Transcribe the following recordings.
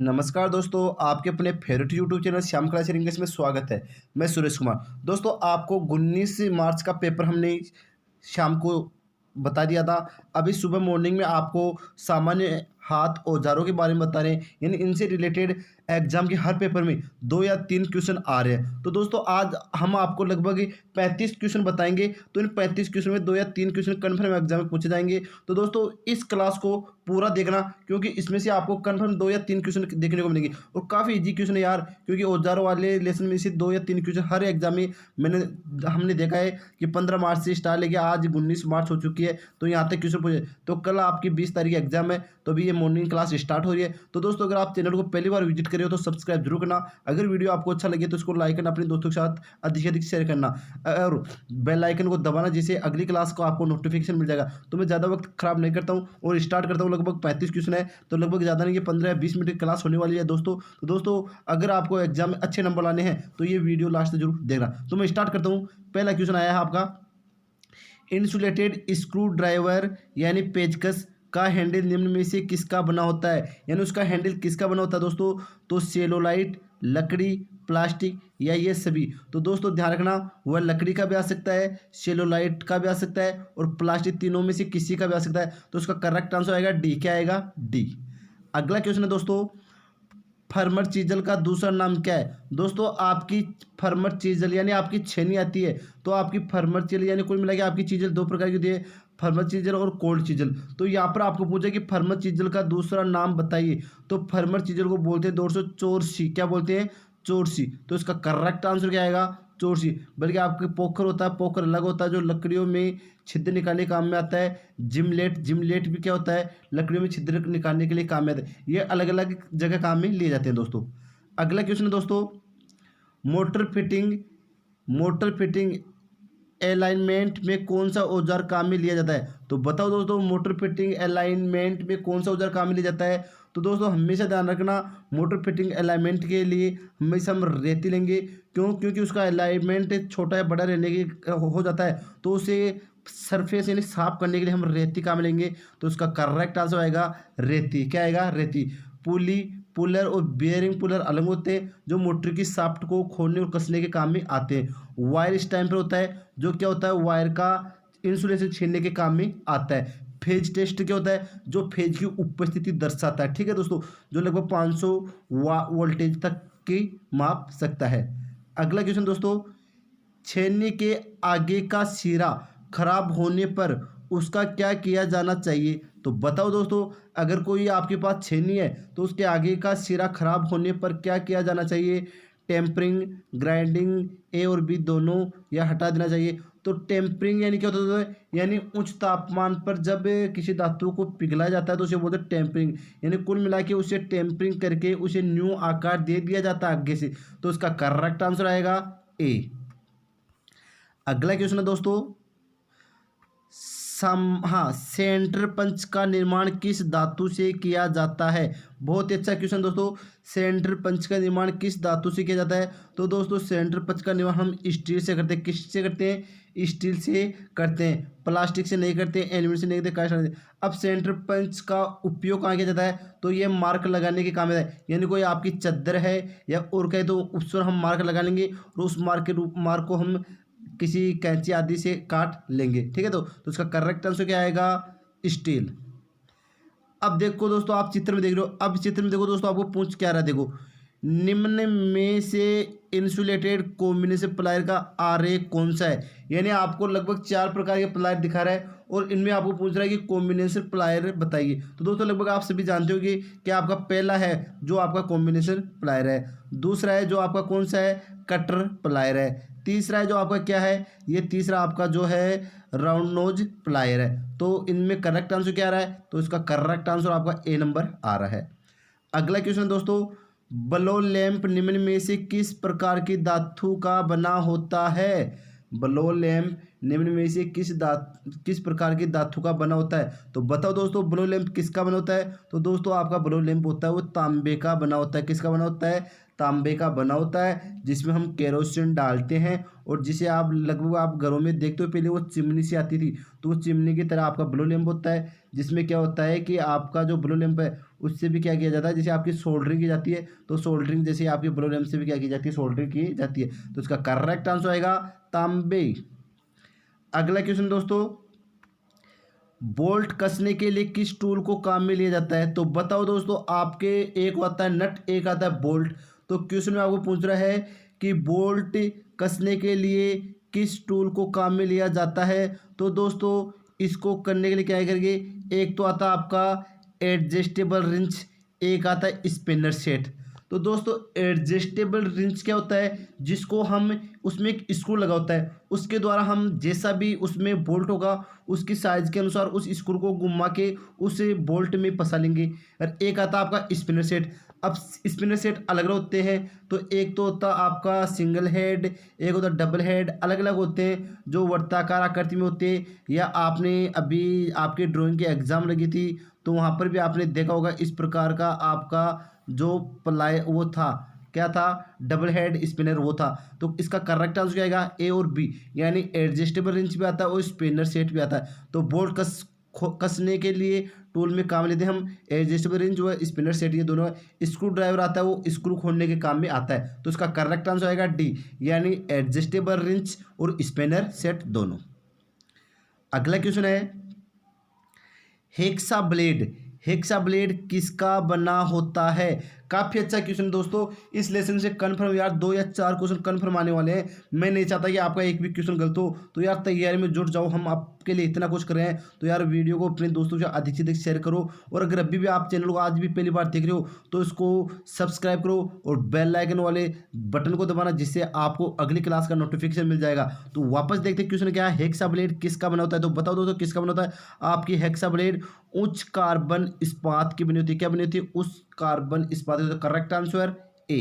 नमस्कार दोस्तों, आपके अपने favourite YouTube channel Shyam classes English में स्वागत है। मैं सुरेश कुमार। दोस्तों, आपको 19 मार्च का पेपर हमने शाम को बता दिया था। अभी सुबह मॉर्निंग में आपको सामान्य हाथ औजारों के बारे में बता रहे हैं, यानी इनसे रिलेटेड एग्जाम के हर पेपर में 2 या 3 क्वेश्चन आ रहे हैं। तो दोस्तों, आज हम आपको लगभग 35 क्वेश्चन बताएंगे। तो इन 35 क्वेश्चन में 2 या 3 क्वेश्चन कन्फर्म एग्जाम में पूछे जाएंगे। तो दोस्तों, इस क्लास को पूरा देखना, क्योंकि इसमें से आपको कन्फर्म 2 या 3 क्वेश्चन देखने को मिलेंगे और काफ़ी इजी क्वेश्चन है यार, क्योंकि औजारों वाले लेसन में से 2 या 3 क्वेश्चन हर एग्जाम में हमने देखा है कि 15 मार्च से स्टार्ट लेके आज 19 मार्च हो चुकी है, तो यहाँ तक क्वेश्चन पूछे। तो कल आपकी 20 तारीख एग्जाम है, तो अभी ये मॉर्निंग क्लास स्टार्ट हो रही है। तो दोस्तों, अगर आप चैनल को पहली बार विजिट करें हो तो सब्सक्राइब जरूर करना। अगर वीडियो आपको अच्छा लगे तो इसको लाइक करना, अपने दोस्तों के साथ अधिक से अधिक शेयर करना और बेल आइकन को दबाना, जिससे अगली क्लास को आपको नोटिफिकेशन मिल जाएगा। तो मैं ज़्यादा वक्त खराब नहीं करता हूँ और स्टार्ट करता हूँ। लगभग 35 क्वेश्चन है, तो लगभग ज़्यादा नहीं, 15 या 20 मिनट की क्लास होने वाली है दोस्तों। तो दोस्तों, अगर आपको एग्जाम में अच्छे नंबर लाने हैं तो ये वीडियो लास्ट तक जरूर देखना। तो मैं स्टार्ट करता हूँ। पहला क्वेश्चन आया है आपका, इंसुलेटेड स्क्रू ड्राइवर यानी पेचकस का हैंडल निम्न में से किसका बना होता है, यानी उसका हैंडल किसका बना होता है दोस्तों। तो सेलोलाइट, लकड़ी, प्लास्टिक या ये सभी। तो दोस्तों ध्यान रखना, वह लकड़ी का भी आ सकता है, सेलोलाइट का भी आ सकता है और प्लास्टिक, तीनों में से किसी का भी आ सकता है। तो उसका करेक्ट आंसर आएगा डी। क्या आएगा? डी। अगला क्वेश्चन है दोस्तों, फर्मर चीजल का दूसरा नाम क्या है। दोस्तों, आपकी फर्मर चीजल यानी आपकी छेनी आती है, तो आपकी फर्मर चीजल यानी कुल मिला के आपकी चीजल दो प्रकार की होती है, फर्मर चीजल और कोल्ड चीजल। तो यहाँ पर आपको पूछा कि फर्मर चीजल का दूसरा नाम बताइए। तो फर्मर चीजल को बोलते हैं दोस्तों चोरसी। क्या बोलते हैं? चोरसी। तो इसका करेक्ट आंसर क्या आएगा? चोरसी। बल्कि आपके पोखर होता है, पोखर अलग होता है जो लकड़ियों में छिद्र निकालने के काम में आता है। जिमलेट, जिमलेट भी क्या होता है? लकड़ियों में छिद्र निकालने के लिए काम में आता है। ये अलग अलग जगह काम में लिए जाते हैं दोस्तों। अगला क्वेश्चन है दोस्तों, motor fitting, motor fitting alignment में कौन सा औजार काम में लिया जाता है। तो बताओ दोस्तों, मोटर फिटिंग अलाइनमेंट में कौन सा औजार काम में लिया जाता है। तो दोस्तों हमेशा ध्यान रखना, मोटर फिटिंग अलाइनमेंट के लिए हमेशा हम रेती लेंगे। क्यों? क्योंकि उसका अलाइनमेंट छोटा या बड़ा रहने के हो जाता है, तो उसे सरफेस यानी साफ करने के लिए हम रेती काम लेंगे। तो उसका करेक्ट आंसर आएगा रेती। क्या आएगा? रेती। पुली, पुलर और बेयरिंग पुलर अलग होते हैं, जो मोटर की शाफ्ट को खोलने और कसने के काम में आते हैं। वायर इस टाइम पर होता है, जो क्या होता है, वायर का इंसुलेशन छीनने के काम में आता है। फेज टेस्ट क्या होता है? जो फेज की उपस्थिति दर्शाता है। ठीक है दोस्तों, जो लगभग 500 वोल्टेज तक की माप सकता है। अगला क्वेश्चन दोस्तों, छेनी के आगे का सिरा खराब होने पर उसका क्या किया जाना चाहिए। तो बताओ दोस्तों, अगर कोई आपके पास छेनी है तो उसके आगे का सिरा खराब होने पर क्या किया जाना चाहिए। टेम्परिंग, ग्राइंडिंग, ए और बी दोनों, या हटा देना चाहिए। तो टेम्परिंग यानी क्या होता है? यानी उच्च तापमान पर जब किसी धातु को पिघलाया जाता है तो उसे बोलते हैं टेम्परिंग। यानी कुल मिला के उसे टेम्परिंग करके उसे न्यू आकार दे दिया जाता है आगे से। तो उसका करेक्ट आंसर आएगा ए। अगला क्वेश्चन है दोस्तों, हाँ, सेंटर पंच का निर्माण किस धातु से किया जाता है। बहुत ही अच्छा क्वेश्चन दोस्तों, सेंटर पंच का निर्माण किस धातु से किया जाता है। तो दोस्तों सेंटर पंच का निर्माण हम स्टील से करते हैं। किससे करते हैं? स्टील से करते हैं, प्लास्टिक से नहीं करते, एल्यूमिनियम से नहीं करते, कास्ट से। अब सेंटर पंच का उपयोग कहाँ किया जाता है? तो ये मार्क लगाने के काम में है। यानी कोई आपकी चद्दर है या और कहे तो उस पर हम मार्क लगा लेंगे और उस मार्क को हम किसी कैंची आदि से काट लेंगे। ठीक है, तो उसका करेक्ट आंसर क्या आएगा? स्टील। अब देखो दोस्तों, आप चित्र में देख रहे हो। अब चित्र में देखो दोस्तों, आपको पूछ क्या रहा है, देखो, निम्न में से इंसुलेटेड कॉम्बिनेशन प्लायर का आरेख कौन सा है। यानी आपको लगभग 4 प्रकार के प्लायर दिखा रहा है और इनमें आपको पूछ रहा है कि कॉम्बिनेशन प्लायर बताइए। तो दोस्तों लगभग आप सभी जानते हो कि आपका पहला है जो आपका कॉम्बिनेशन प्लायर है, दूसरा है जो आपका कौन सा है, कटर प्लायर है, तीसरा है जो आपका क्या है, ये तीसरा आपका जो है राउंड नोज प्लायर है। तो इनमें करेक्ट आंसर क्या आ रहा है? तो इसका करेक्ट आंसर आपका ए नंबर आ रहा है। अगला क्वेश्चन दोस्तों, बलो लैंप निम्न में से किस प्रकार की धातु का बना होता है। बलो लैंप निम्न में से किस प्रकार की धातु का बना होता है? तो बताओ दोस्तों, ब्लो लैंप किसका बना होता है? तो दोस्तों आपका ब्लो लैंप होता है वो तांबे का बना होता है। किसका बना होता है? तांबे का बना होता है, जिसमें हम केरोसिन डालते हैं और जिसे आप लगभग आप घरों में देखते हो, पहले वो चिमनी से आती थी, तो वो चिमनी की तरह आपका ब्लो लैंप होता है, जिसमें क्या होता है कि आपका जो ब्लो लैंप है उससे भी क्या किया जाता है, जैसे आपकी सोल्डरिंग की जाती है, तो सोल्डरिंग जैसे आपकी ब्लो लैंप से भी क्या की जाती है, सोल्डरिंग की जाती है। तो इसका करेक्ट आंसर आएगा तांबे। अगला क्वेश्चन दोस्तों, बोल्ट कसने के लिए किस टूल को काम में लिया जाता है? तो बताओ दोस्तों, आपके एक आता है नट, एक आता है बोल्ट। तो क्वेश्चन में आपको पूछ रहा है कि बोल्ट कसने के लिए किस टूल को काम में लिया जाता है? तो दोस्तों इसको करने के लिए क्या करेंगे, एक तो आता है आपका एडजस्टेबल रिंच, एक आता है स्पिनर सेट। तो दोस्तों एडजस्टेबल रिंच क्या होता है, जिसको हम उसमें एक स्क्रू लगा होता है, उसके द्वारा हम जैसा भी उसमें बोल्ट होगा उसकी साइज के अनुसार उस स्क्रू को घुमा के उस बोल्ट में फंसा लेंगे। और एक आता है आपका स्पिनर सेट। अब स्पिनर सेट अलग अलग होते हैं, तो एक तो होता आपका सिंगल हेड, एक होता डबल हेड, अलग अलग होते हैं, जो वर्ताकार आकृति में होते हैं। या आपने अभी आपके ड्राइंग की एग्जाम लगी थी तो वहाँ पर भी आपने देखा होगा इस प्रकार का आपका जो प्लाई वो था, क्या था, डबल हेड स्पिनर वो था। तो इसका करेक्ट आंसर क्या आएगा, ए और बी, यानी एडजस्टेबल रिंच भी आता है और स्पिनर सेट भी आता है। तो बोल्ट कसने के लिए टूल में काम लेते हैं हम एडजस्टेबल रिंच व स्पिनर सेट, ये दोनों। स्क्रू ड्राइवर आता है वो स्क्रू खोलने के काम में आता है। तो इसका करेक्ट आंसर आएगा डी, यानी एडजस्टेबल रिंच और स्पिनर सेट दोनों। अगला क्वेश्चन है, हेक्सा ब्लेड, हेक्सा ब्लेड किसका बना होता है? काफ़ी अच्छा क्वेश्चन दोस्तों, इस लेसन से कन्फर्म यार 2 या 4 क्वेश्चन कन्फर्म आने वाले हैं। मैं नहीं चाहता कि आपका एक भी क्वेश्चन गलत हो, तो यार तैयारी में जुट जाओ। हम आपके लिए इतना कुछ कर रहे हैं, तो यार वीडियो को अपने दोस्तों से अधिक से अधिक शेयर करो। और अगर अभी भी आप चैनल को आज भी पहली बार देख रहे हो तो इसको सब्सक्राइब करो और बेल आइकन वाले बटन को दबाना, जिससे आपको अगली क्लास का नोटिफिकेशन मिल जाएगा। तो वापस देखते हैं क्वेश्चन क्या है, हेक्सा ब्लेड किसका बना होता है? तो बताओ दोस्तों किसका बना होता है? आपकी हेक्सा ब्लेड उच्च कार्बन इस्पात की बनी होती है। क्या बनी होती है? उस कार्बन इस्पात। तो करेक्ट आंसर ए।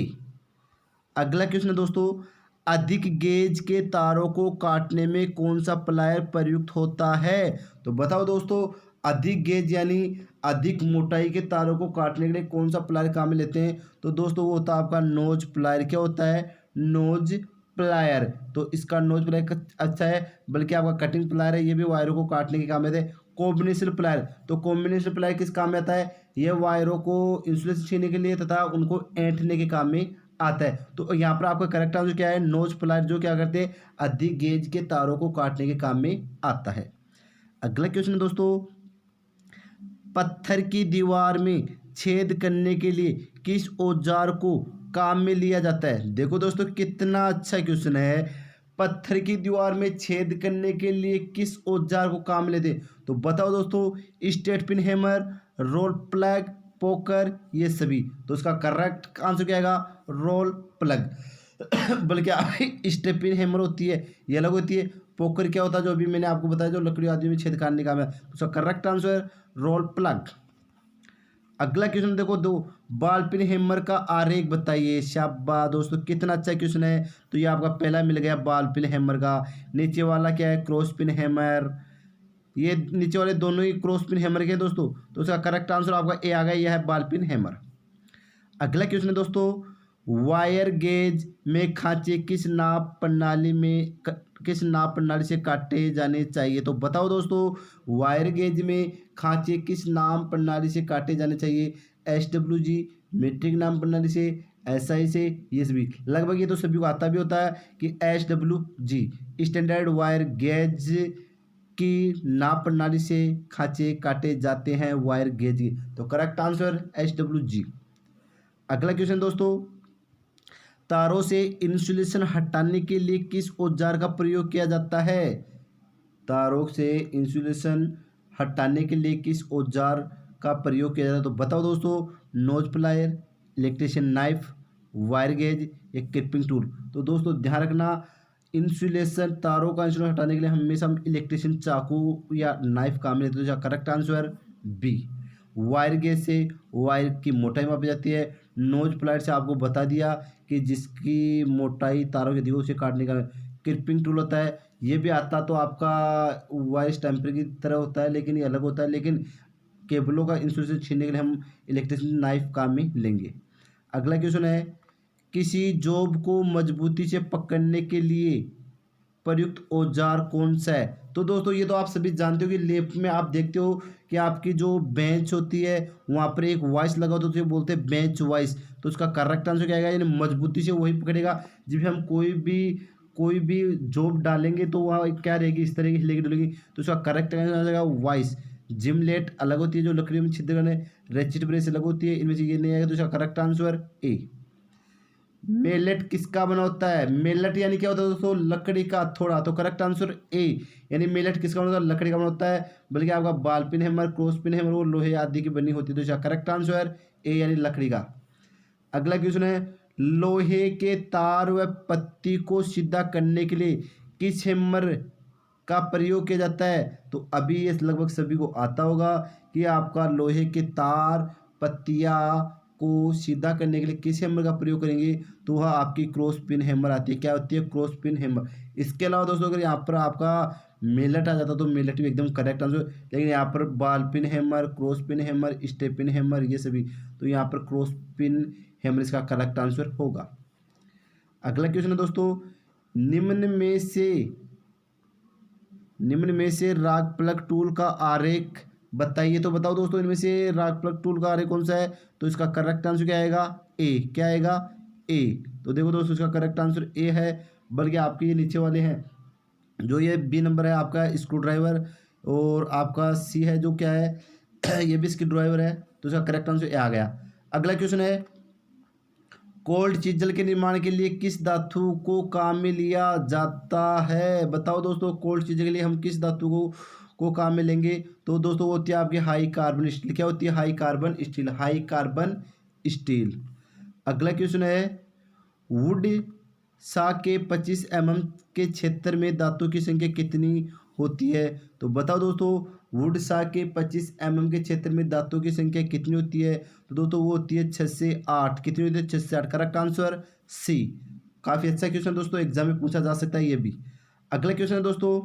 अगला क्वेश्चन है दोस्तों, अधिक गेज के तारों को काटने में कौन सा प्लायर प्रयुक्त होता है? तो बताओ दोस्तों, अधिक गेज यानी अधिक मोटाई के तारों को काटने के लिए कौन सा प्लायर काम में लेते हैं? तो दोस्तों वो होता है आपका नोज प्लायर। क्या होता है? Knows plier. तो इसका नोज प्लायर अच्छा है, बल्कि आपका कटिंग प्लायर है, ये भी वायरों को काटने के काम में आते हैं। कॉम्बिनेशन प्लायर, तो कॉम्बिनेशन प्लायर किस काम में आता है? ये वायरों को इंसुलेशन छीनने के लिए तथा उनको ऐंठने के काम में आता है। तो यहाँ पर आपका करेक्ट आंसर क्या है? नोज प्लायर, जो क्या करते हैं, अधिक गेज के तारों को काटने के काम में आता है। अगला क्वेश्चन है दोस्तों, पत्थर की दीवार में छेद करने के लिए किस औजार को काम में लिया जाता है? देखो दोस्तों कितना अच्छा क्वेश्चन है। पत्थर की दीवार में छेद करने के लिए किस औजार को काम में लेते हैं? तो बताओ दोस्तों, straight peen hammer, roll plug, poker, ये सभी। तो इसका करेक्ट आंसर क्या आएगा? Roll plug. बल्कि स्टेट पिन हैमर होती है, ये अलग होती है। पोकर क्या होता है, जो अभी मैंने आपको बताया, जो लकड़ी आदि में छेद काटने का है। तो उसका करेक्ट आंसर रोल प्लग। अगला क्वेश्चन देखो, दो बॉल पिन हैमर का आरेख बताइए। शाबाश दोस्तों, कितना अच्छा क्वेश्चन है। तो ये आपका पहला मिल गया बॉल पिन हैमर का। नीचे वाला क्या है? Cross pin hammer. ये नीचे वाले दोनों ही क्रॉस पिन हैमर के हैं दोस्तों। तो उसका करेक्ट आंसर आपका ए आ गया, यह है बॉल पिन हैमर। अगला क्वेश्चन है दोस्तों, वायर गेज में खांचे किस नाप प्रणाली से काटे जाने चाहिए? तो बताओ दोस्तों, वायर गेज में खांचे किस नाम प्रणाली से काटे जाने चाहिए? SWG, मीट्रिक नाम प्रणाली से, SI से, ये सभी। लगभग ये तो सभी को आता भी होता है कि SWG स्टैंडर्ड वायर गेज की नाप प्रणाली से खांचे काटे जाते हैं वायर गेज की। तो करेक्ट आंसर SWG। अगला क्वेश्चन दोस्तों, तारों से इंसुलेशन हटाने के लिए किस औजार का प्रयोग किया जाता है? तारों से इंसुलेशन हटाने के लिए किस औजार का प्रयोग किया जाता है? तो बताओ दोस्तों, knows plier, electrician knife, wire gauge, या क्लिपिंग टूल। तो दोस्तों ध्यान रखना, इंसुलेशन तारों का इंसुलेशन हटाने के लिए हमेशा हम इलेक्ट्रिशियन चाकू या नाइफ काम में लेते हैं। तो correct answer B. Wire gauge से वायर की मोटाई मापी जाती है। नोज प्लायर से आपको बता दिया कि जिसकी मोटाई तारों के दिगों से काटने का। क्लिपिंग टूल होता है ये भी आता तो आपका वायर स्टैम्पर की तरह होता है, लेकिन ये अलग होता है। लेकिन केबलों का इंसुलेशन छीनने के लिए हम इलेक्ट्रिसिटी नाइफ काम में लेंगे। अगला क्वेश्चन है, किसी जॉब को मजबूती से पकड़ने के लिए प्रयुक्त औजार कौन सा है? तो दोस्तों ये तो आप सभी जानते हो कि लेप में आप देखते हो कि आपकी जो बेंच होती है वहाँ पर एक वाइस लगा होता है, तो ये बोलते हैं बेंच वाइस। तो उसका करेक्ट आंसर क्या आएगा? यानी मजबूती से वही पकड़ेगा। जब भी हम कोई भी जॉब डालेंगे तो वहाँ क्या रहेगी, इस तरह की हिलेगी डुलेगी। तो उसका करेक्ट आंसर आ जाएगा वाइस। जिमलेट अलग होती है जो लकड़ी में छिद्र करने, रेचिट ब्रेस अलग होती है, इनमें से ये नहीं आएगा। तो इसका करेक्ट आंसर ए। मेलेट किसका बना होता है? मेलेट यानी क्या होता है दोस्तों? लकड़ी का हथौड़ा। तो करेक्ट आंसर ए, यानी मेलेट किसका बना होता है? लकड़ी का बना होता है। बल्कि आपका बाल pin hammer, cross pin hammer वो लोहे आदि की बनी होती है। तो इसका करेक्ट आंसर ए यानी लकड़ी का। अगला क्वेश्चन है, लोहे के तार व पत्ती को सीधा करने के लिए किस हैमर का प्रयोग किया जाता है? तो अभी ये लगभग सभी को आता होगा कि आपका लोहे के तार पत्तियां को सीधा करने के लिए किस हैमर का प्रयोग करेंगे? तो वह आपकी क्रॉस पिन हैमर आती है। क्या होती है? Cross pin hammer. इसके अलावा दोस्तों अगर यहाँ पर आपका मेलेट आ जाता तो मेलेट भी एकदम करेक्ट आंसर, लेकिन यहाँ पर बाल pin hammer, cross pin hammer, step pin hammer ये सभी, तो यहाँ पर क्रॉस पिन हैमर इसका करेक्ट आंसर होगा। अगला क्वेश्चन है दोस्तों, निम्न में से राग प्लग टूल का आरेख बताइए। तो बताओ दोस्तों इनमें से राग प्लग टूल का आरेख कौन सा है? तो इसका करेक्ट आंसर क्या आएगा? ए। क्या आएगा? ए। तो देखो दोस्तों इसका करेक्ट आंसर ए है। बल्कि आपके ये नीचे वाले हैं, जो ये बी नंबर है आपका स्क्रू ड्राइवर, और आपका सी है जो क्या है ये भी स्क्रू ड्राइवर है। तो इसका करेक्ट आंसर ए आ गया। अगला क्वेश्चन है, कोल्ड चीजल के निर्माण के लिए किस धातु को काम में लिया जाता है? बताओ दोस्तों कोल्ड चीजल के लिए हम किस धातु को काम में लेंगे? तो दोस्तों वो होती है आपकी हाई कार्बन स्टील। क्या होती है? High carbon steel. High carbon steel. अगला क्वेश्चन है, वुड सा के 25 mm के क्षेत्र में धातु की संख्या कितनी होती है? तो बताओ दोस्तों वुड सा के 25 mm के क्षेत्र में धातु की संख्या कितनी होती है? तो दोस्तों वो होती है 6 से 8। कितनी होती है? 6 से 8। Correct answer C. काफ़ी अच्छा क्वेश्चन दोस्तों, एग्जाम में पूछा जा सकता है ये भी। अगला क्वेश्चन है दोस्तों,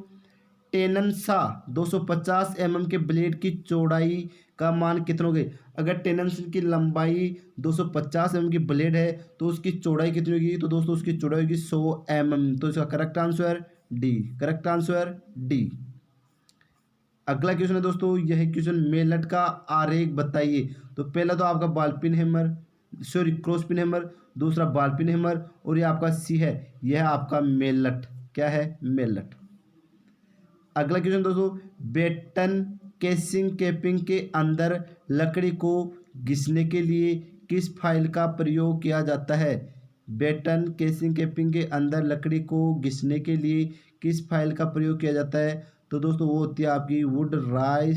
टेननसा 250 mm के ब्लेड की चौड़ाई का मान कितना होगी? अगर टेननसा की लंबाई 250 mm की ब्लेड है तो उसकी चौड़ाई कितनी होगी? तो दोस्तों उसकी चौड़ाई होगी 100 mm। तो इसका correct answer D. Correct answer D. अगला क्वेश्चन है दोस्तों, यह क्वेश्चन मेलट का आरेख बताइए। तो पहला तो आपका बाल pin hammer, sorry cross pin hammer, दूसरा बाल पिन हैमर, और ये आपका सी है, यह आपका मेलट। क्या है? मेलट। अगला क्वेश्चन दोस्तों, बेटन केसिंग कैपिंग के अंदर लकड़ी को घिसने के लिए किस फाइल का प्रयोग किया जाता है? बेटन केसिंग कैपिंग के अंदर लकड़ी को घिसने के लिए किस फाइल का प्रयोग किया जाता है? तो दोस्तों वो होती है आपकी वुड राइड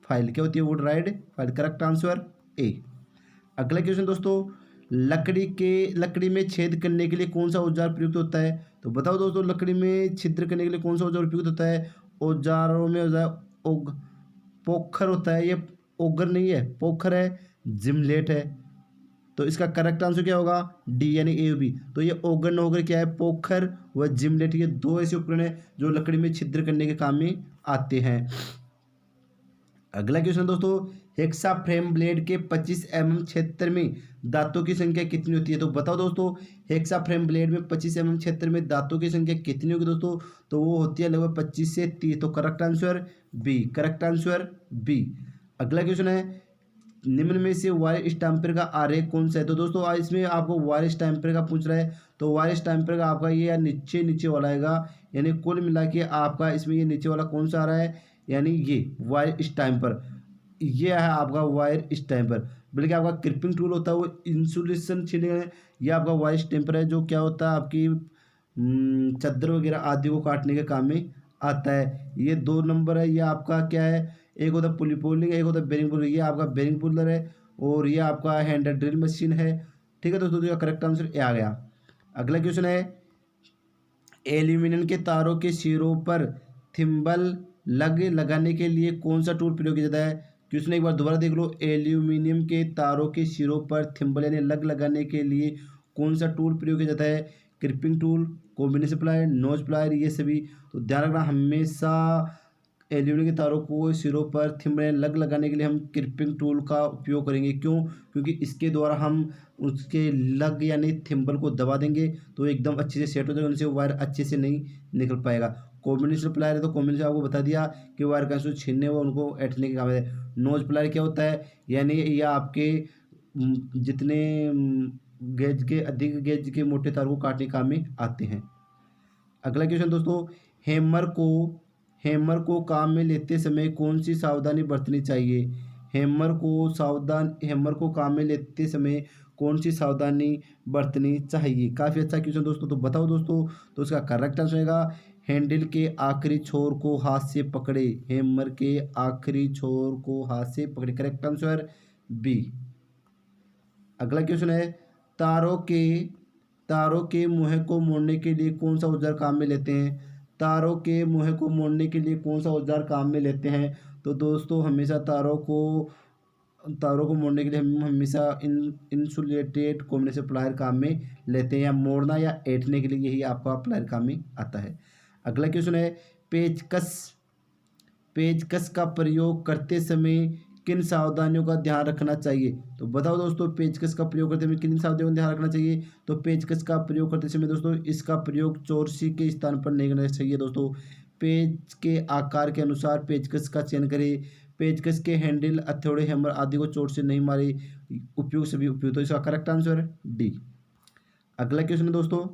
फाइल। क्या होती है? Would ride file. Correct answer A. अगला क्वेश्चन दोस्तों, लकड़ी में छेद करने के लिए कौन सा औजार प्रयुक्त होता है? तो बताओ दोस्तों लकड़ी में छिद्र करने के लिए कौन सा औजार प्रयुक्त होता है? औजारों में औजार पोखर होता है। ये ओगर नहीं है, पोखर है, जिमलेट है। तो इसका करेक्ट आंसर क्या होगा? डी यानी ए बी। तो ये ओगर नोगर क्या है? पोखर व जिमलेट, ये दो ऐसे उपकरण है जो लकड़ी में छिद्र करने के काम में आते हैं। अगला क्वेश्चन दोस्तों, हेक्सा फ्रेम ब्लेड के 25 mm क्षेत्र में दांतों की संख्या कितनी होती है? तो बताओ दोस्तों हेक्सा फ्रेम ब्लेड में 25 mm क्षेत्र में दांतों की संख्या कितनी होगी दोस्तों? तो वो होती है लगभग 25 से 30। तो correct answer B. Correct answer B. अगला क्वेश्चन है, निम्न में से वायर स्टैम्पर का आरेख कौन सा है? तो दोस्तों आज इसमें आपको वायर स्टैम्पर का पूछ रहा है। तो वायर स्टैम्पर का आपका ये नीचे वाला आएगा, यानी कुल मिला के आपका इसमें ये नीचे वाला कौन सा आ रहा है? यानी ये वायर स्टैम्पर, ये है आपका वायर स्टैम्पर। बल्कि आपका क्रिपिंग टूल होता है वो इंसुलेशन छीलने, ये आपका वायर स्टैम्पर है जो क्या होता है आपकी चादर वगैरह आदि को काटने के काम में आता है। ये 2 नंबर है, ये आपका क्या है? एक होता है पुली पुलिंग, एक होता है बेरिंग पुलर। ये आपका बेरिंग पुलर है और ये आपका हैंड ड्रिल मशीन है। ठीक है दोस्तों, तो करेक्ट आंसर ए आ गया। अगला क्वेश्चन है, एल्यूमिनियम के तारों के सिरों पर थिम्बल लगाने के लिए कौन सा टूल प्रयोग किया जाता है? क्वेश्चन एक बार दोबारा देख लो, एल्यूमिनियम के तारों के सिरों पर थिम्बल यानी लगाने के लिए कौन सा टूल प्रयोग किया जाता है? Creeping tool, combination plier, knows plier, ये सभी। तो ध्यान रखना, हमेशा एल्यूमिनियम के तारों को सिरों पर थिम्बने लग लगाने के लिए हम क्रिपिंग टूल का उपयोग करेंगे। क्यों? क्योंकि इसके द्वारा हम उसके लग यानी थिम्बल को दबा देंगे तो एकदम अच्छे से सेट हो जाएगा, उनसे वायर अच्छे से नहीं निकल पाएगा। कॉम्बिनेशन प्लायर है तो कॉम्बिनेशन आपको बता दिया कि वायर कैसे छीनने व उनको ऐंठने के काम है। नोज प्लायर क्या होता है? यानी यह आपके जितने गेज के अधिक गेज के मोटे तार को काटने के काम में आते हैं। अगला क्वेश्चन दोस्तों, हैमर को काम में लेते समय कौन सी सावधानी बरतनी चाहिए? हैमर को काम में लेते समय कौन सी सावधानी बरतनी चाहिए? काफ़ी अच्छा क्वेश्चन दोस्तों, तो बताओ दोस्तों। तो इसका करेक्ट आंसर होगा हैंडल के आखिरी छोर को हाथ से पकड़े। हैमर के आखिरी छोर को हाथ से पकड़े, करेक्ट आंसर बी। अगला क्वेश्चन है, तारों के मुँह को मोड़ने के लिए कौन सा औजार काम में लेते हैं? तारों के मुँह को मोड़ने के लिए कौन सा औजार काम में लेते हैं? तो दोस्तों हमेशा तारों को मोड़ने के लिए हम हमेशा इंसुलेटेड कॉम्बिनेशन प्लायर काम में लेते हैं, या मोड़ना या ऐंठने के लिए यही आपका प्लायर काम में आता है। अगला क्वेश्चन है, पेचकस का प्रयोग करते समय किन सावधानियों का ध्यान रखना चाहिए? तो बताओ दोस्तों, पेचकस का प्रयोग करते समय किन सावधानियों का ध्यान रखना चाहिए? तो पेचकस का प्रयोग करते समय दोस्तों इसका प्रयोग चौरसी के स्थान पर नहीं करना चाहिए दोस्तों। पेच के आकार के अनुसार पेचकस का चयन करें। पेचकस के हैंडल, हथौड़े, हैमर आदि को चोट से नहीं मारे। उपयोग सभी उपयोग। तो इसका करेक्ट आंसर डी। अगला क्वेश्चन है दोस्तों,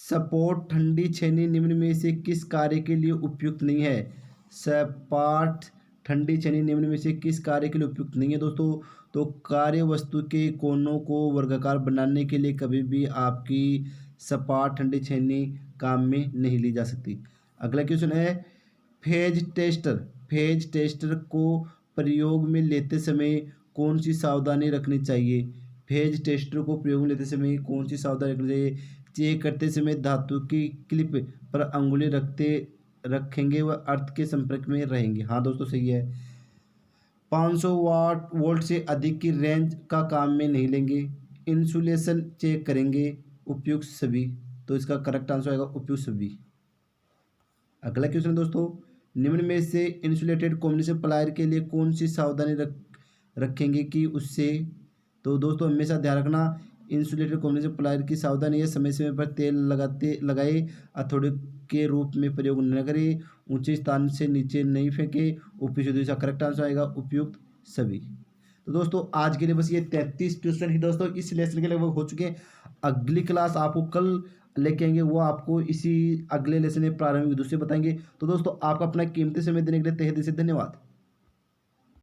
सपोर्ट ठंडी छेनी निम्न में से किस कार्य के लिए उपयुक्त नहीं है? सपाट ठंडी छेनी निम्न में से किस कार्य के लिए उपयुक्त नहीं है दोस्तों? तो कार्य वस्तु के कोनों को वर्गाकार बनाने के लिए कभी भी आपकी सपाट ठंडी छेनी काम में नहीं ली जा सकती। अगला क्वेश्चन है, फेज टेस्टर को प्रयोग में लेते समय कौन सी सावधानी रखनी चाहिए? फेज टेस्टर को प्रयोग में लेते समय कौन सी सावधानी रखनी चाहिए? चेक करते समय धातु की क्लिप पर अंगुली रखेंगे व अर्थ के संपर्क में रहेंगे। हाँ दोस्तों सही है। 500 वोल्ट से अधिक की रेंज का काम में नहीं लेंगे। इंसुलेशन चेक करेंगे। उपयुक्त सभी। तो इसका करेक्ट आंसर आएगा उपयुक्त सभी। अगला क्वेश्चन दोस्तों, निम्न में से इंसुलेटेड कॉम्बिनेशन प्लायर के लिए कौन सी सावधानी रखेंगे कि उससे? तो दोस्तों हमेशा ध्यान रखना, इंसुलेटेड कॉम्बिनेशन प्लायर की सावधानी है समय समय पर तेल लगाए, हथौड़े के रूप में प्रयोग न करें, ऊंचे स्थान से नीचे नहीं फेंके। उपयुक्त। इसका करेक्ट आंसर आएगा उपयुक्त सभी। तो दोस्तों आज के लिए बस ये 33 क्वेश्चन ही दोस्तों इस लेसन के लगभग हो चुके हैं। अगली क्लास आपको कल लेके आएंगे, वो आपको इसी अगले लेसन में प्रारंभिक विद्युत से बताएंगे। तो दोस्तों आपका अपना कीमती समय देने के लिए तहे दिल से धन्यवाद।